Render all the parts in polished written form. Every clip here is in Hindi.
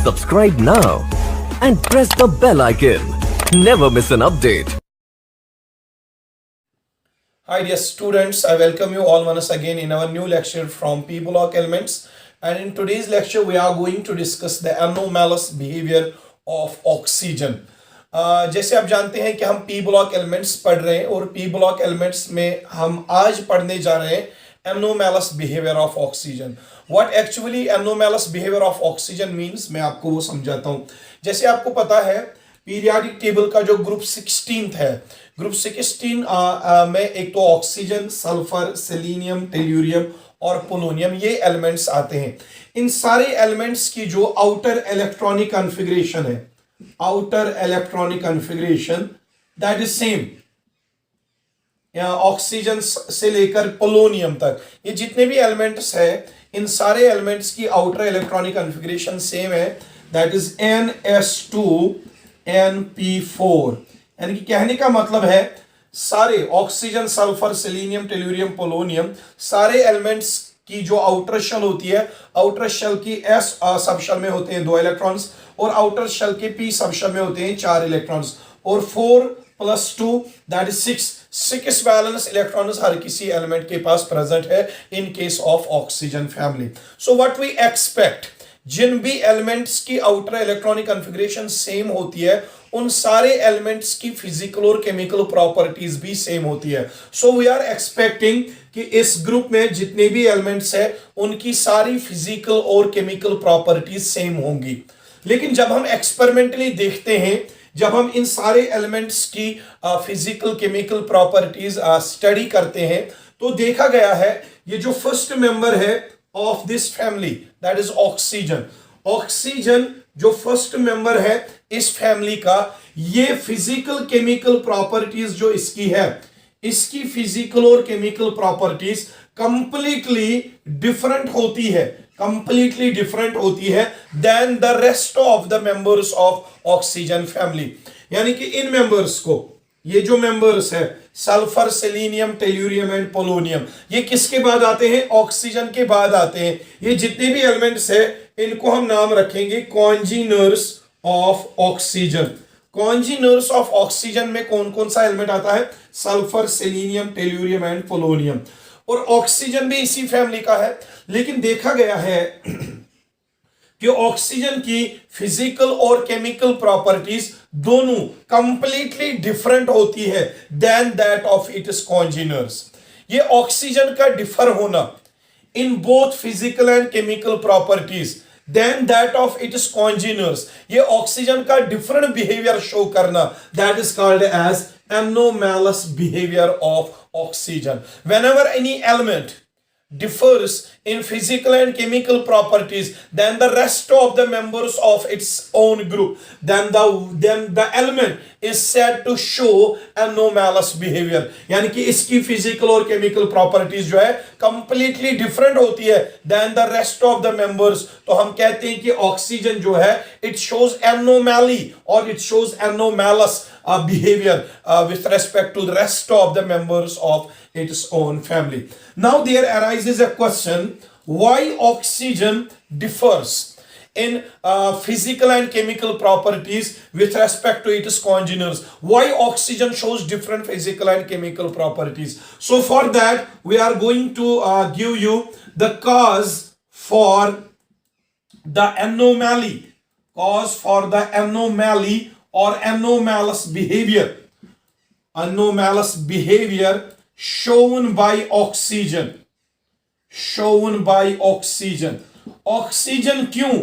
Subscribe now and press the bell icon. Never miss an update. Hi dear students, I welcome you all once again in our new lecture from P block elements, and in today's lecture we are going to discuss the anomalous behavior of oxygen. जैसे आप जानते हैं कि हम P block elements पढ़ रहे हैं और P block elements में हम आज पढ़ने जा रहे हैं anomalous behavior of oxygen. What actually anomalous behavior of oxygen means मैं आपको वो समझाता हूँ. जैसे आपको पता है पीरियाडिक टेबल का जो ग्रुप 16 है, ग्रुप 16 में एक तो ऑक्सीजन, सल्फर, सेलेनियम, टेल्यूरियम और पोलोनियम ये एलिमेंट्स आते हैं. इन सारे एलिमेंट्स की जो आउटर इलेक्ट्रॉनिक कॉन्फ़िगरेशन है, outer electronic configuration that is same oxygen से लेकर पोलोनियम तक, ये जितने भी एलिमेंट्स है इन सारे एलिमेंट्स की आउटर इलेक्ट्रॉनिक कॉन्फ़िगरेशन सेम है, दैट इज NS2Np4. यानी कि कहने का मतलब है सारे oxygen, sulphur, selenium, tellurium, polonium सारे एलिमेंट्स की जो आउटर शेल होती है, आउटर शेल की S सब शेल में होते हैं 2 इलेक्ट्रॉन्स और आउटर शेल के P सब शेल में होते हैं 4 इलेक्ट्रॉन्स और 4 + 2 दैट इज 6 वैलेंस इलेक्ट्रॉन्स हर किसी एलिमेंट के पास प्रेजेंट है in case of oxygen family. So what we expect, जिन भी एलिमेंट्स की आउटर इलेक्ट्रॉनिक कॉन्फ़िगरेशन सेम होती है उन सारे एलिमेंट्स की फिजिकल और केमिकल प्रॉपर्टीज भी सेम होती है. सो वी आर एक्सपेक्टिंग कि इस ग्रुप में जितने भी एलिमेंट्स है उनकी सारी फिजिकल और केमिकल प्रॉपर्टीज सेम होंगी. लेकिन जब हम एक्सपेरिमेंटली देखते हैं, जब हम इन सारे एलिमेंट्स की फिजिकल केमिकल प्रॉपर्टीज स्टडी करते हैं तो देखा गया है ये जो फर्स्ट मेंबर है of this family that is oxygen, oxygen जो फर्स्ट मेंबर है इस फैमिली का, ये फिजिकल केमिकल प्रॉपर्टीज जो इसकी है, इसकी फिजिकल और केमिकल प्रॉपर्टीज कंप्लीटली डिफरेंट होती है, कंप्लीटली डिफरेंट होती है than the rest of the members of oxygen family. यानी कि इन मेंबर्स को, ये जो मेंबर्स है sulphur, selenium, tellurium and polonium, ये किसके बाद आते हैं? ऑक्सीजन के बाद आते हैं. ये जितने भी एलिमेंट्स है इनको हम नाम रखेंगे कॉन्जीनर्स ऑफ ऑक्सीजन. कॉन्जीनर्स ऑफ ऑक्सीजन में कौन कौन सा एलिमेंट आता है? Sulphur, selenium, tellurium and polonium. और ऑक्सीजन भी इसी फैमिली का है. लेकिन देखा गया है कि ऑक्सीजन की फिजिकल और केमिकल प्रॉपर्टीज दोनों कंप्लीटली डिफरेंट होती है then that of its congeners. ये ऑक्सीजन का डिफर होना in both physical and chemical properties then that of its congeners, ये ऑक्सीजन का डिफरेंट बिहेवियर शो करना, that is called as anomalous behavior of oxygen. Whenever any element differs in physical and chemical properties than the rest of the members of its own group, then the element is said to show anomalous behavior. यानी कि इसकी physical और chemical properties जो है completely different होती है than the rest of the members, तो हम कहते हैं कि ऑक्सीजन जो है it shows anomaly or it shows anomalous behavior with respect to the rest of the members of its own family. Now there arises a question, why oxygen differs in physical and chemical properties with respect to its congeners? Why oxygen shows different physical and chemical properties? So for that we are going to give you the cause for the anomaly, cause for the anomaly or anomalous behavior, anomalous behavior shown by oxygen, shown by oxygen. Oxygen क्यों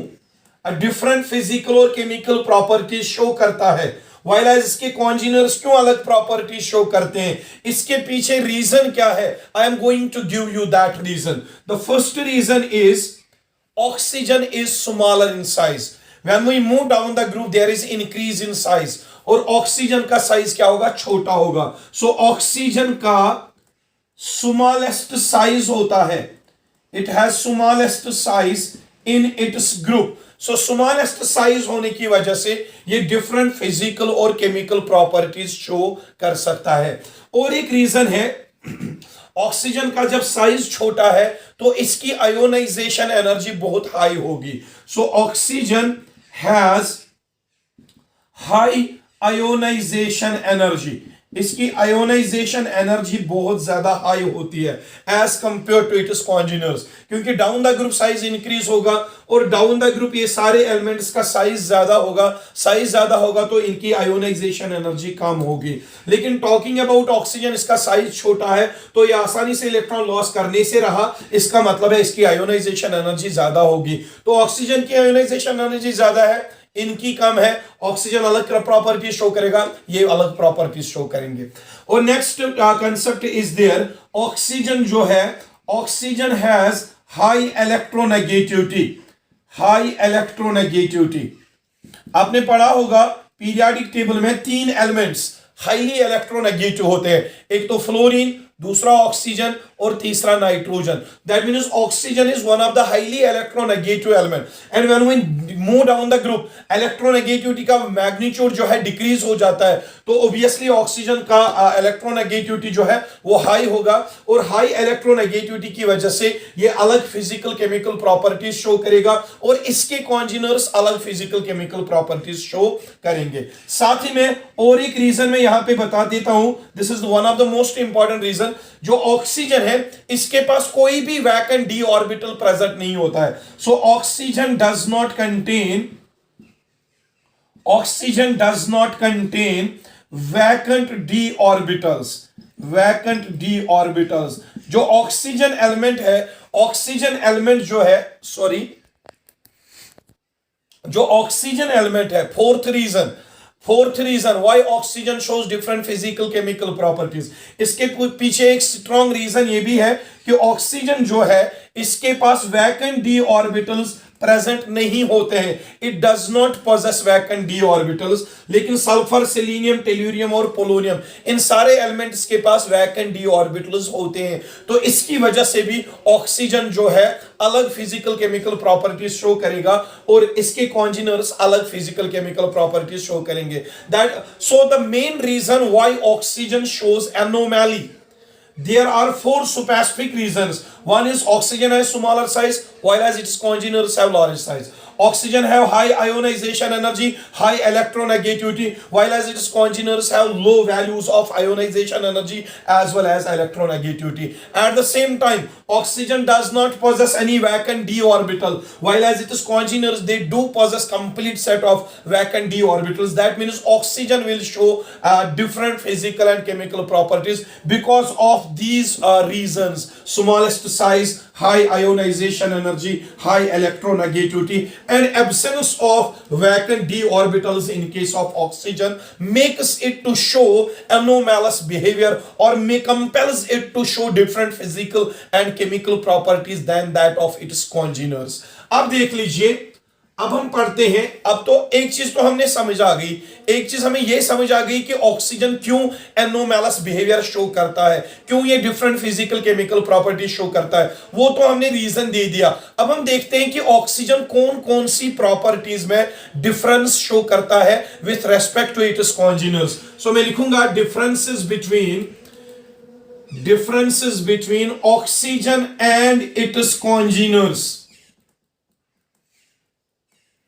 डिफरेंट फिजिकल और केमिकल प्रॉपर्टीज शो करता है while as इसके कॉन्जीनर्स क्यों अलग प्रॉपर्टीज शो करते हैं? इसके पीछे रीजन क्या है? I am going to give you that reason. The first reason is oxygen is smaller in size. When we move down the group there is increase in size और ऑक्सीजन का साइज क्या होगा? छोटा होगा. सो ऑक्सीजन का स्मॉलेस्ट साइज होता है, it has smallest size in its group. So smallest size होने की वजह से ये डिफरेंट फिजिकल और केमिकल प्रॉपर्टीज शो कर सकता है. और एक रीजन है ऑक्सीजन का जब साइज छोटा है तो इसकी आयोनाइजेशन एनर्जी बहुत हाई होगी. So oxygen has high ionisation energy, इसकी आयोनाइजेशन एनर्जी बहुत ज्यादा हाई होती है as compare to its congeners, क्योंकि down the group size increase होगा और डाउन द ग्रुप ये सारे एलिमेंट्स का साइज ज्यादा होगा, साइज ज्यादा होगा तो इनकी आयोनाइजेशन एनर्जी कम होगी। लेकिन टॉकिंग अबाउट ऑक्सीजन, इसका साइज छोटा है तो ये आसानी से इलेक्ट्रॉन लॉस करने से रहा, इसका मतलब है इसकी आयोनाइजेशन एनर्जी ज्यादा होगी। तो ऑक्सीजन की आयोनाइजेशन एनर्जी ज्यादा है, इनकी कम है। ऑक्सीजन अलग प्रॉपर्टी शो करेगा, ये अलग प्रॉपर्टी शो करेंगे। और next concept is there, oxygen जो है, oxygen has high electronegativity, high electronegativity. आपने पढ़ा होगा पीरियोडिक टेबल में 3 एलिमेंट्स हाईली इलेक्ट्रोनेगेटिव होते हैं, एक तो फ्लोरीन, दूसरा ऑक्सीजन और तीसरा nitrogen. That means oxygen is one of the highly electronegative element and when we move down the group electronegativity का मैग्नीट्यूड जो है डिक्रीज हो जाता है, तो ऑब्वियसली ऑक्सीजन का इलेक्ट्रोनेगेटिविटी जो है वो हाई होगा और हाई इलेक्ट्रोनेगेटिविटी की वजह से ये अलग फिजिकल केमिकल प्रॉपर्टीज शो करेगा और इसके कॉन्जिनर्स अलग फिजिकल केमिकल प्रॉपर्टीज शो करेंगे। साथ ही में और एक रीजन मैं यहां पे बता देता हूं, this is one of the most important reason, जो ऑक्सीजन है इसके पास कोई भी वैकेंट डी ऑर्बिटल प्रेजेंट नहीं होता है। So oxygen does not contain, oxygen does not contain vacant d orbitals, vacant d orbitals. जो ऑक्सीजन एलिमेंट है, ऑक्सीजन एलिमेंट जो है, सॉरी, जो ऑक्सीजन एलिमेंट है, fourth reason why oxygen shows different physical chemical properties, इसके पीछे एक स्ट्रॉन्ग रीजन ये भी है कि ऑक्सीजन जो है इसके पास वैकेंट डी ऑर्बिटल्स प्रेजेंट नहीं होते हैं, it does not possess vacant d orbitals. लेकिन सल्फर, सेलेनियम, टेल्यूरियम और पोलोनियम, इन सारे एलिमेंट्स के पास वैकेंट डी ऑर्बिटल्स होते हैं। तो इसकी वजह से भी ऑक्सीजन जो है अलग फिजिकल केमिकल प्रॉपर्टीज शो करेगा और इसके कॉन्जिनर्स अलग फिजिकल केमिकल प्रॉपर्टीज शो करेंगे। That so the main reason why oxygen shows anomaly, there are 4 specific reasons. One is oxygen has smaller size whereas its congeners have large size. Oxygen have high ionization energy, high electronegativity, while as its congeners have low values of ionization energy as well as electronegativity. At the same time, oxygen does not possess any vacant d orbital, while as its congeners they do possess complete set of vacant d orbitals. That means oxygen will show different physical and chemical properties because of these reasons: smallest size, high ionization energy, high electronegativity, and absence of vacant d orbitals in case of oxygen makes it to show anomalous behavior or may compels it to show different physical and chemical properties than that of its congeners. अब देख लीजिए, अब हम पढ़ते हैं। अब तो एक चीज तो हमने समझ आ गई, एक चीज हमें यह समझ आ गई कि ऑक्सीजन क्यों एनोमैलस बिहेवियर शो करता है, क्यों ये different physical chemical property show करता है, वो तो हमने रीजन दे दिया। अब हम देखते हैं कि ऑक्सीजन कौन कौन सी प्रॉपर्टीज में डिफरेंस शो करता है with respect to its congeners. So मैं लिखूंगा differences between oxygen and its congeners,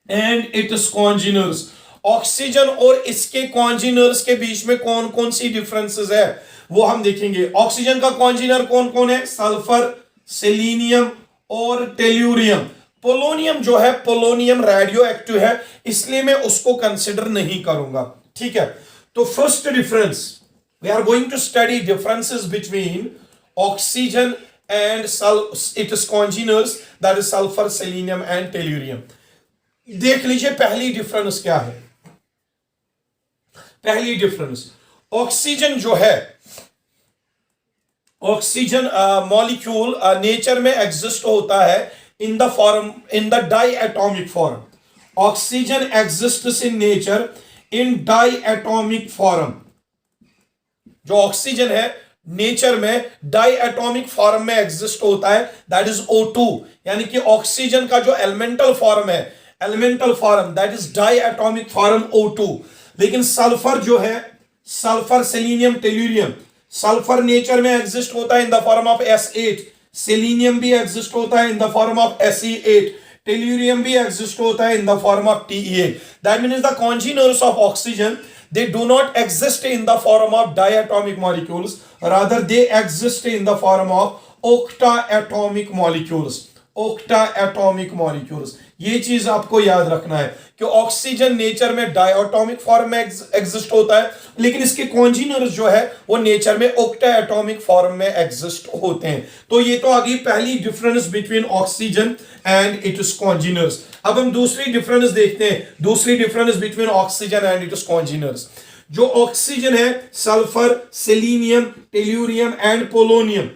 and its congeners. Oxygen और इसके कॉन्जिनर्स के बीच में कौन कौन सी डिफरेंसेस है वो हम देखेंगे। ऑक्सीजन का कॉन्जिनर कौन कौन है? सल्फर, सेलेनियम और टेल्यूरियम। पोलोनियम जो है, पोलोनियम रेडियो एक्टिव है, इसलिए मैं उसको कंसिडर नहीं करूंगा। ठीक है, तो first difference we are going to study differences between oxygen and its congeners, that is sulphur, selenium and tellurium. देख लीजिए पहली डिफरेंस क्या है। पहली डिफरेंस, ऑक्सीजन जो है, ऑक्सीजन मॉलिक्यूल नेचर में एग्जिस्ट होता है in the form, in the diatomic form. Oxygen exists in nature in diatomic form. जो ऑक्सीजन है नेचर में डाई एटॉमिक फॉर्म में एग्जिस्ट होता है, दैट इज O2। यानी कि ऑक्सीजन का जो एलिमेंटल फॉर्म है, elemental form that is diatomic form O2। लेकिन सल्फर जो है, sulphur, selenium, tellurium, sulphur nature में एग्जिस्ट होता है in the form of S8, selenium भी एग्जिस्ट होता है in the form of Se8, tellurium भी एग्जिस्ट होता है in the form of TeA. That means the congeners of oxygen, they do not exist in the form of diatomic molecules, rather they exist in the form of octaatomic molecules. octaatomic molecules, ये चीज आपको याद रखना है कि ऑक्सीजन नेचर में डायटोमिक फॉर्म में एग्जिस्ट होता है, लेकिन इसके कॉन्जीनर्स जो है वो नेचर में ऑक्टाएटॉमिक फॉर्म में एग्जिस्ट होते हैं. तो ये तो आ गई पहली difference between oxygen and its congeners. अब हम दूसरी डिफरेंस देखते हैं, दूसरी difference between oxygen and its congeners. जो ऑक्सीजन है, sulphur, selenium, tellurium and polonium.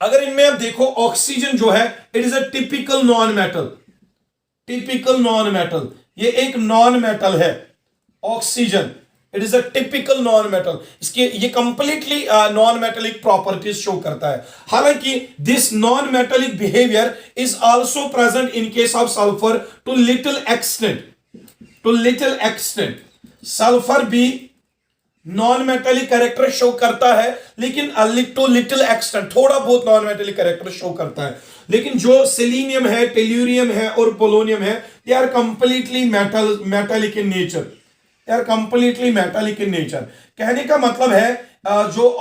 अगर इनमें आप देखो, ऑक्सीजन जो है it is a typical non metal. Typical non metal, ये एक नॉन मेटल है. Oxygen it is a typical non metal. इसके ये completely non metallic properties show करता है. हालांकि this non metallic behaviour is also present in case of sulphur to little extent. To little extent sulphur भी नॉन मेटेलिक कैरेक्टर शो करता है, लेकिन टू लिटिल एक्सटेंट थोड़ा बहुत नॉन मेटेलिक कैरेक्टर शो करता है. लेकिन जो सेलेनियम है, टेल्यूरियम है और पोलोनियम है, they are completely metallic in nature. They are completely metallic in nature. कहने का मतलब है जो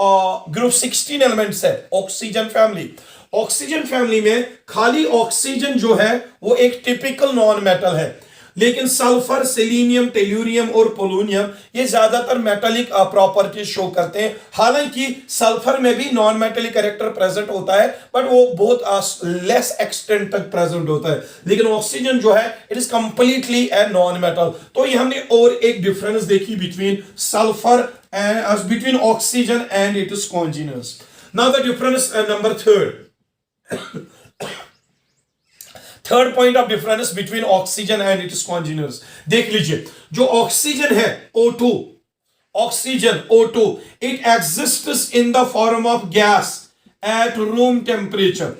ग्रुप 16 एलिमेंट्स है ऑक्सीजन फैमिली, ऑक्सीजन फैमिली में खाली ऑक्सीजन जो है वो एक टिपिकल नॉन मेटल है, लेकिन सल्फर, सेलेनियम, टेल्यूरियम और पोलोनियम ये ज्यादातर मेटालिक प्रॉपर्टीज शो करते हैं. हालांकि सल्फर में भी नॉन मेटालिक कैरेक्टर प्रेजेंट होता है, बट वो बहुत लेस एक्सटेंट तक प्रेजेंट होता है. लेकिन ऑक्सीजन जो है it is completely a non metal. तो ये हमने और एक डिफरेंस देखी between sulphur and between oxygen and its congeners. Now the difference number third point of difference between oxygen and its congeners. देख लीजिए, जो ऑक्सीजन है O2, oxygen O2 it exists in the form of gas at room temperature.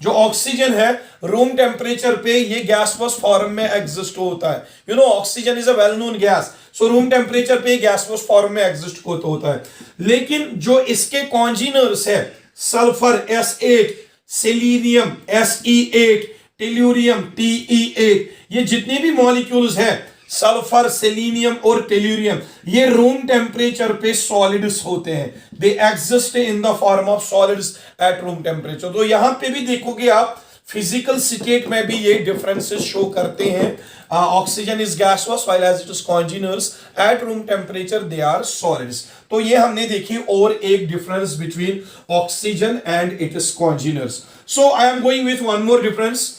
जो ऑक्सीजन है रूम टेम्परेचर पे ये गैसवस फॉर्म में एग्जिस्ट होता है. You know oxygen is a well known gas, so room temperature पे गैसवस फॉर्म में एग्जिस्ट होता है. लेकिन जो इसके कॉन्जीनर्स है, sulphur S8, selenium Se8, tellurium Te8, ये जितने भी मॉलिक्यूल्स हैं सल्फर, सेलेनियम और टेल्यूरियम, ये रूम टेम्परेचर पे सॉलिड्स होते हैं. They exist in the form of solids eight room temperature. तो यहां पे भी देखोगे आप फिजिकल स्टेट में भी ये डिफरेंसेस शो करते हैं. Oxygen is gaseous while as it is congeners at room temperature they are solids. तो ये हमने देखी और एक difference between oxygen and its congeners. So I am going with one more difference.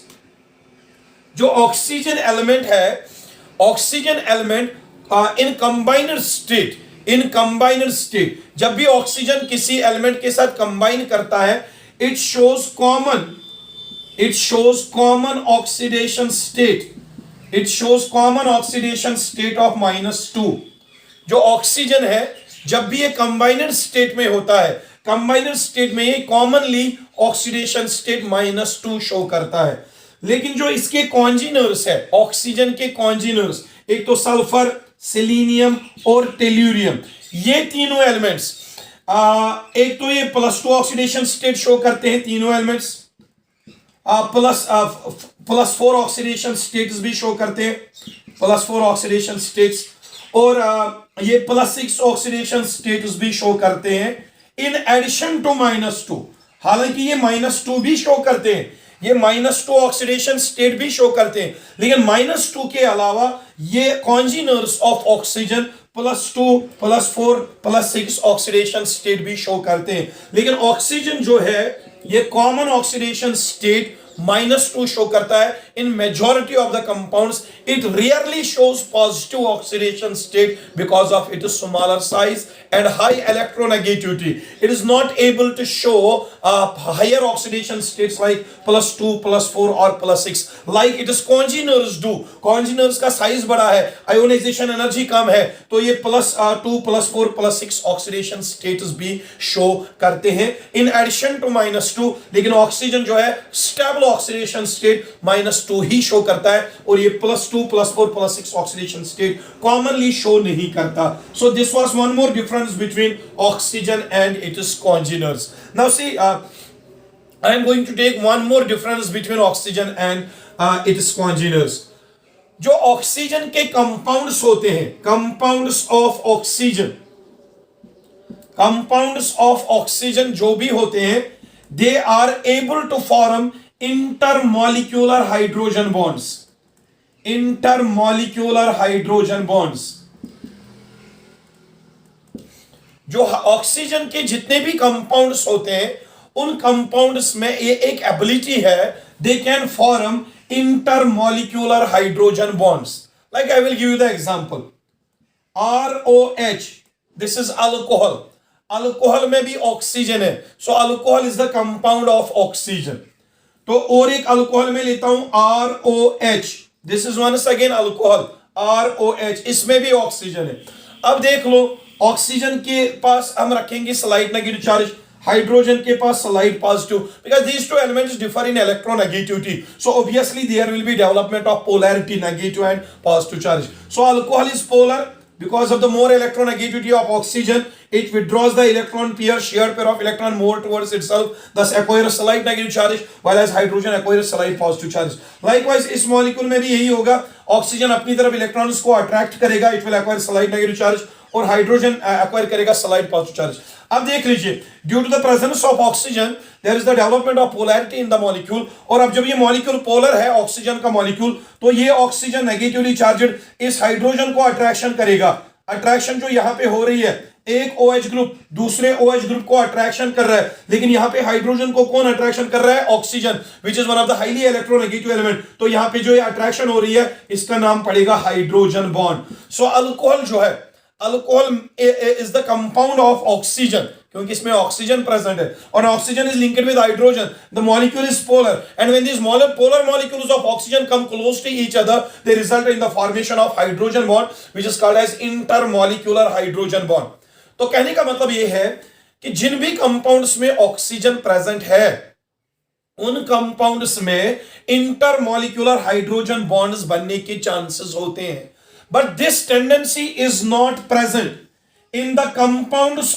जो ऑक्सीजन एलिमेंट है, oxygen element in combined state, in combined state जब भी ऑक्सीजन किसी एलिमेंट के साथ कंबाइन करता है, it shows common oxidation state. It shows common oxidation state of -2. जो ऑक्सीजन है जब भी ये कंबाइनर स्टेट में होता है, कंबाइनर स्टेट में ये कॉमनली ऑक्सीडेशन स्टेट -2 शो करता है. लेकिन जो इसके कॉन्जीनर्स है, ऑक्सीजन के कॉन्जीनर्स, एक तो सल्फर, सेलेनियम और टेल्यूरियम, ये तीनों एलिमेंट्स एक तो ये +2 ऑक्सीडेशन स्टेट शो करते हैं तीनों एलिमेंट्स, +4 ऑक्सीडेशन स्टेट्स भी शो करते हैं, +4 ऑक्सीडेशन स्टेट्स, और ये +6 ऑक्सीडेशन स्टेट्स भी शो करते हैं इन एडिशन टू -2. हालांकि ये -2 भी शो करते हैं, ये -2 ऑक्सीडेशन स्टेट भी शो करते हैं, लेकिन -2 के अलावा ये कॉन्जीनर्स ऑफ ऑक्सीजन +2, +4, +6 ऑक्सीडेशन स्टेट भी शो करते हैं. लेकिन ऑक्सीजन जो है ये कॉमन ऑक्सीडेशन स्टेट -2 शो करता है. इन majority of the compounds it rarely shows positive oxidation state because of its smaller size and high electronegativity. It is not able to show higher oxidation states like +2, +4 or +6 like it is congeners do. Congeners का साइज बड़ा है, आयोनाइजेशन एनर्जी कम है, तो ये +2, +4, +6 ऑक्सीडेशन स्टेट्स भी शो करते हैं इन एडिशन टू -2. लेकिन ऑक्सीजन जो है स्टेबल ऑक्सीडेशन स्टेट -2 ही शो करता है, और ये +2, +4, +6 ऑक्सीडेशन स्टेट कॉमनली शो नहीं करता. So this was one more difference between oxygen and its congeners. Now see, I am going to take one more difference between oxygen and its congeners. जो ऑक्सीजन के कंपाउंड्स होते हैं, कंपाउंड्स ऑफ ऑक्सीजन जो भी होते हैं, they are able to form intermolecular hydrogen bonds. Intermolecular hydrogen bonds. जो ऑक्सीजन के जितने भी कंपाउंड्स होते हैं, उन कंपाउंड्स में ये एक एबिलिटी है, they can form intermolecular hydrogen bonds. Like I will give you the example. ROH, this is alcohol. Alcohol में भी ऑक्सीजन है, so alcohol is the compound of oxygen. तो और एक अल्कोहल में लेता हूं ROH, this is once again alcohol, ROH, इसमें भी ऑक्सीजन है. अब देख लो, ऑक्सीजन के पास हम रखेंगे स्लाइड नेगेटिव चार्ज, हाइड्रोजन के पास slight positive, because these two elements differ in electronegativity, so obviously there will be development of polarity, negative and positive charge. So alcohol is polar because of the more electronegativity of oxygen, it withdraws the electron pair, shared pair of electron more towards itself, thus acquires slight negative charge, while as hydrogen acquires slight positive charge. Likewise इस मॉलिक्यूल में भी यही होगा, ऑक्सीजन अपनी तरफ इलेक्ट्रॉन्स को अट्रैक्ट करेगा, it will acquire slight negative charge, और हाइड्रोजन एक्वायर करेगा स्लाइड पॉजिटिव चार्ज. अब देख लीजिए, due to the presence of oxygen there is the development of polarity in the molecule. और अब जब ये मॉलिक्यूल पोलर है, ऑक्सीजन का मॉलिक्यूल, तो ये ऑक्सीजन नेगेटिवली चार्जड इस हाइड्रोजन को अट्रैक्शन करेगा. अट्रैक्शन जो यहां पे हो रही है, एक OH ग्रुप दूसरे OH ग्रुप को अट्रैक्शन कर रहा है, लेकिन यहां पे हाइड्रोजन को कौन अट्रैक्शन कर रहा है? Oxygen, which is one of the highly electronegative element. तो यहां पे जो ये अट्रैक्शन हो रही है, इसका नाम पड़ेगा हाइड्रोजन बॉन्ड. सो अल्कोहल जो है, alcohol is the compound of oxygen, क्योंकि इसमें ऑक्सीजन प्रेजेंट है, और oxygen is linked with hydrogen. The molecule is polar, and when these polar molecules of oxygen come close to each other, they result in the formation of hydrogen bond, which is called as intermolecular hydrogen bond. तो कहने का मतलब यह है कि जिन भी कंपाउंड्स में ऑक्सीजन प्रेजेंट है, उन कंपाउंड्स में इंटरमॉलिक्यूलर हाइड्रोजन बॉन्ड्स बनने के चांसेस होते हैं. But this tendency is not present in the compounds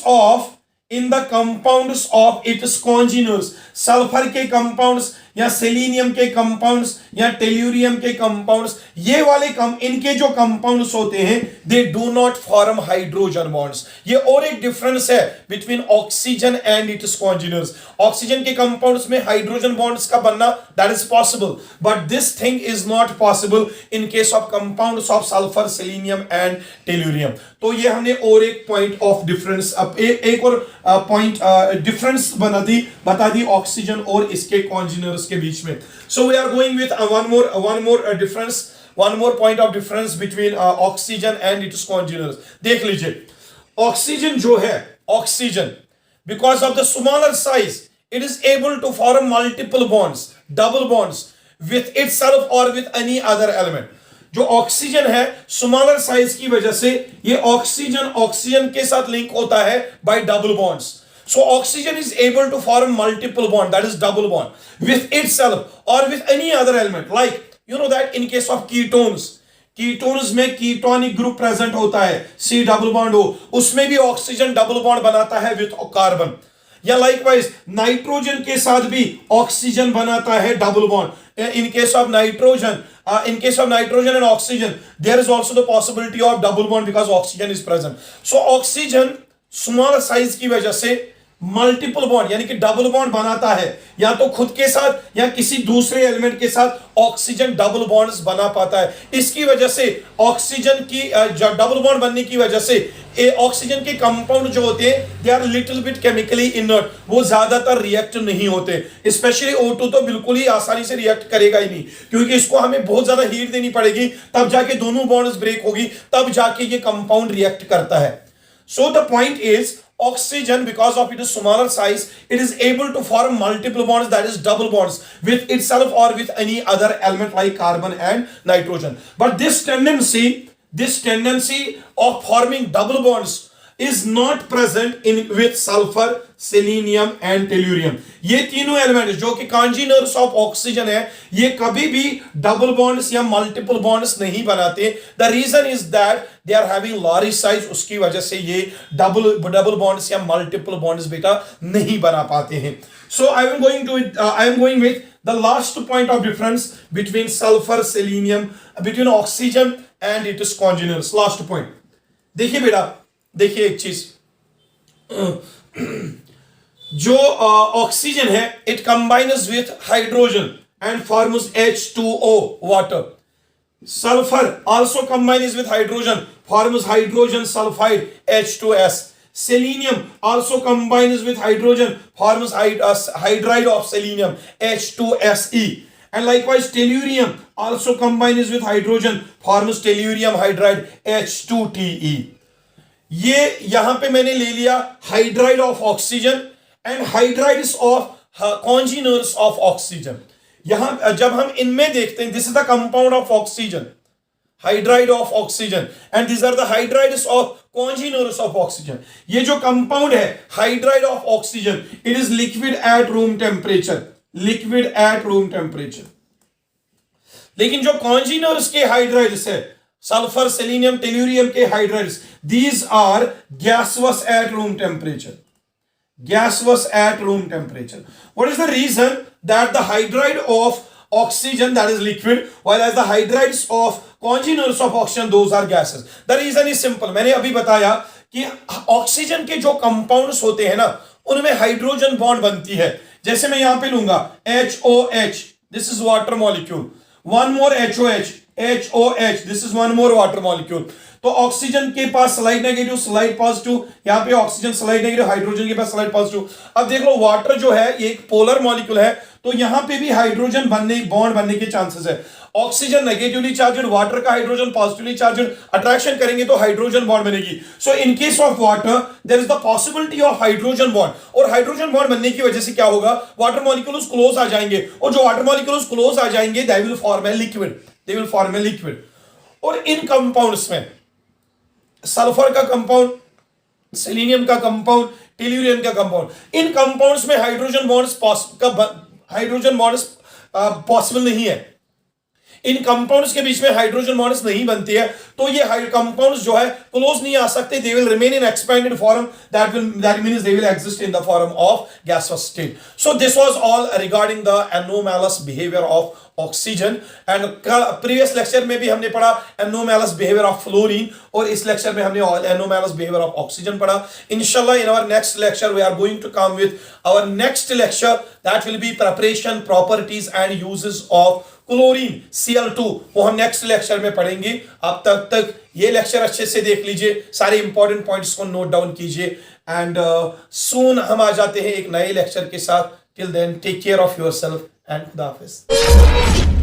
of its congeners. Sulphur के कंपाउंड्स या सेलेनियम के कंपाउंड्स या टेल्यूरियम के कंपाउंड्स, ये वाले इनके जो कंपाउंड्स होते हैं, they do not form hydrogen bonds. ये और एक डिफरेंस है between oxygen and its congeners. Oxygen के कंपाउंड्स में हाइड्रोजन बॉन्ड्स का बनना, that is possible, but this thing is not possible in case of compounds of sulphur, selenium and tellurium. तो ये हमने और एक पॉइंट ऑफ डिफरेंस, एक और पॉइंट डिफरेंस बता दी ऑक्सीजन और इसके कॉन्जेनर्स के बीच में. So we are going with one more difference, one more point of difference between oxygen and its congeners. देख लीजिए, ऑक्सीजन जो है, oxygen because of the smaller size, it is able to form multiple bonds, double bonds with itself or with any other element. जो ऑक्सीजन है, स्मॉलर साइज की वजह से ये ऑक्सीजन के साथ लिंक होता है bye double bonds. So oxygen is able to form multiple bond, that is double bond, with itself or with any other element. Like you know that in case of ketones में कीटोनिक ग्रुप प्रेजेंट होता है, C डबल बॉन्ड हो, उसमें भी ऑक्सीजन डबल बॉन्ड बनाता है विथ कार्बन. या लाइकवाइज नाइट्रोजन के साथ भी ऑक्सीजन बनाता है double bond. In case of nitrogen and oxygen, there is also the possibility of double bond because oxygen is present. So oxygen small size की वजह से मल्टीपल बॉन्ड यानी कि डबल बॉन्ड बनाता है, या तो खुद के साथ या किसी दूसरे एलिमेंट के साथ ऑक्सीजन डबल बॉन्ड्स बना पाता है. इसकी वजह से ऑक्सीजन की डबल बॉन्ड बनने की वजह से ऑक्सीजन के कंपाउंड जो होते हैं, they are little bit chemically inert, वो ज्यादातर रिएक्ट नहीं होते. स्पेशली O2 तो बिल्कुल ही आसानी से रिएक्ट करेगा ही नहीं, क्योंकि इसको हमें बहुत ज्यादा हीट देनी पड़ेगी, तब जाके दोनों बॉन्ड्स ब्रेक होगी, तब जाके ये कंपाउंड रिएक्ट करता है. So the point is, oxygen, because of its smaller size, it is able to form multiple bonds, that is double bonds, with itself or with any other element like carbon and nitrogen. But this tendency of forming double bonds is not present in with sulfur, selenium and tellurium. ये तीनों एलिमेंट जो कि कंजीनर्स ऑफ ऑक्सीजन है, ये कभी भी डबल बॉन्ड्स या मल्टीपल बॉन्ड्स नहीं बनाते. The reason is that they are having large size. उसकी वजह से ये डबल बॉन्ड्स या मल्टीपल बॉन्ड्स बेटा नहीं बना पाते हैं. So I am going with the last point of difference between sulfur, selenium, between oxygen and its congeners. Last point. देखिए बेटा, देखिए एक चीज, जो ऑक्सीजन है it combines with hydrogen and forms H2O water. Sulfur also combines with hydrogen, forms hydrogen sulfide H2S. Selenium also combines with hydrogen, forms hydride of selenium H2Se. And likewise tellurium also combines with hydrogen, forms tellurium hydride H2Te. ये यहां पे मैंने ले लिया hydride of oxygen and hydrides of congeners of oxygen. यहां जब हम इनमें देखते हैं, this is the compound of oxygen, hydride of oxygen, and this are the hydrides of congeners of oxygen. ये जो कंपाउंड है hydride of oxygen, it is liquid at room temperature, liquid at room temperature. लेकिन जो congeners के हाइड्राइड्स है, सल्फर, सेलेनियम, टेल्यूरियम के hydrides, these are gaseous at room temperature. Gaseous at room temperature. What is the reason that the hydride of oxygen, that is liquid, while as the hydrides of congeners of oxygen, those are gases? The reason is simple. मैंने अभी बताया कि ऑक्सीजन के जो कंपाउंड्स होते हैं ना, उनमें हाइड्रोजन बॉन्ड बनती है. जैसे मैं यहां पे लूंगा HOH, this is water molecule. One more HOH, this is one more water molecule. तो ऑक्सीजन के पास स्लाइड नेगेटिव, स्लाइड पॉजिटिव, यहां पे ऑक्सीजन स्लाइड नेगेटिव, हाइड्रोजन के पास स्लाइड पॉजिटिव. अब देख लो वाटर जो है ये एक पोलर मॉलिक्यूल है, तो यहां पे भी हाइड्रोजन बॉन्ड बनने के चांसेस है. ऑक्सीजन नेगेटिवली चार्जड, वाटर का हाइड्रोजन पॉजिटिवली चार्जड, अट्रैक्शन करेंगे तो हाइड्रोजन बॉन्ड बनेगी. So in case of water there is the possibility of hydrogen bond, और हाइड्रोजन बॉन्ड बनने की वजह से क्या होगा, वाटर मॉलिक्यूल्स क्लोज आ जाएंगे, और जो वाटर मॉलिक्यूल्स क्लोज आ जाएंगे they will form a liquid. और इन कंपाउंड्स में सल्फर का कंपाउंड, सेलेनियम का कंपाउंड, टेल्यूरियम का कंपाउंड, इन कंपाउंड्स में हाइड्रोजन बॉन्ड्स पॉसिबल नहीं है. इन कंपाउंड्स के बीच में हाइड्रोजन बॉन्ड्स नहीं बनती है, तो ये कंपाउंड्स जो है क्लोज नहीं आ सकते. They will remain in expanded form, that means they will exist in the form of gaseous state. So this was all regarding the anomalous behavior of oxygen. And previous lecture में भी हमने पढ़ा anomalous behavior of fluorine, और इस lecture में हमने anomalous behavior of oxygen पढ़ा. Inshallah in our next lecture we are going to come with our next lecture, that will be preparation, properties and uses of chlorine Cl2. वो हम नेक्स्ट लेक्चर में पढ़ेंगे. आप तक ये लेक्चर अच्छे से देख लीजिए, सारे इंपॉर्टेंट पॉइंट्स को नोट डाउन कीजिए, एंड सून हम आ जाते हैं एक नए लेक्चर के साथ. Till then take care of yourself and खुदा हाफिज.